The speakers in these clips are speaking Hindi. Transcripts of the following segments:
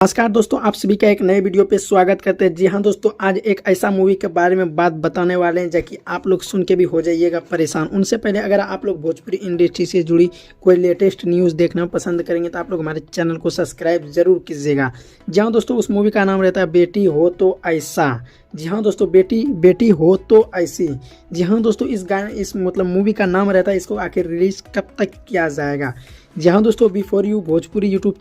नमस्कार दोस्तों, आप सभी का एक नए वीडियो पे स्वागत करते हैं। जी हाँ दोस्तों, आज एक ऐसा मूवी के बारे में बात बताने वाले हैं जो कि आप लोग सुन के भी हो जाइएगा परेशान। उनसे पहले अगर आप लोग भोजपुरी इंडस्ट्री से जुड़ी कोई लेटेस्ट न्यूज़ देखना पसंद करेंगे तो आप लोग हमारे चैनल को सब्सक्राइब जरूर कीजिएगा। जी हाँ दोस्तों, उस मूवी का नाम रहता है बेटी हो तो ऐसा। जी हाँ दोस्तों, बेटी हो तो ऐसी। जी हाँ दोस्तों, इस मूवी का नाम रहता है, इसको आखिर रिलीज कब तक किया जाएगा। जी हाँ दोस्तों, before you Bhojpuri YouTube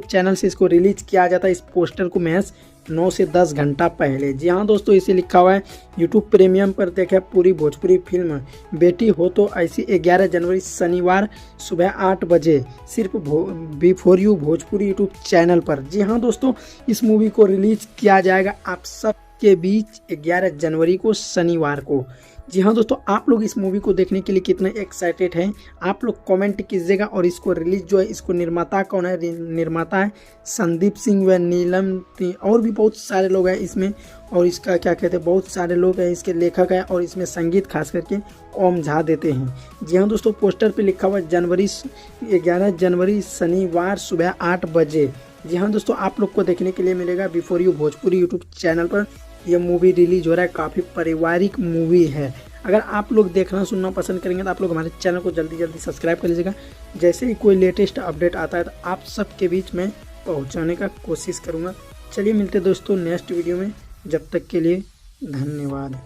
channel से इसको रिलीज किया जाता है। इस पोस्टर को महज 9 से 10 घंटा पहले। जी हाँ दोस्तों, इसे लिखा हुआ है यूट्यूब प्रीमियम पर देखें पूरी भोजपुरी फिल्म बेटी हो तो ऐसी 11 जनवरी शनिवार सुबह 8 बजे सिर्फ before you Bhojpuri YouTube channel पर। जी हाँ दोस्तों, इस मूवी को रिलीज किया जाएगा आप सब के बीच 11 जनवरी को शनिवार को। जी हाँ दोस्तों, आप लोग इस मूवी को देखने के लिए कितने एक्साइटेड हैं आप लोग कमेंट कीजिएगा। और इसको रिलीज जो है, इसको निर्माता कौन है? निर्माता है संदीप सिंह व नीलम, और भी बहुत सारे लोग हैं इसमें। और इसका क्या कहते हैं, बहुत सारे लोग हैं इसके लेखक हैं। और इसमें संगीत खास करके ओम झा देते हैं। जी हाँ दोस्तों, पोस्टर पे लिखा हुआ 11 जनवरी शनिवार सुबह 8 बजे। जी हाँ दोस्तों, आप लोग को देखने के लिए मिलेगा before you Bhojpuri YouTube channel पर। यह मूवी रिलीज हो रहा है, काफ़ी पारिवारिक मूवी है। अगर आप लोग देखना सुनना पसंद करेंगे तो आप लोग हमारे चैनल को जल्दी सब्सक्राइब कर लीजिएगा। जैसे ही कोई लेटेस्ट अपडेट आता है तो आप सबके बीच में पहुंचाने का कोशिश करूंगा। चलिए मिलते दोस्तों नेक्स्ट वीडियो में, जब तक के लिए धन्यवाद।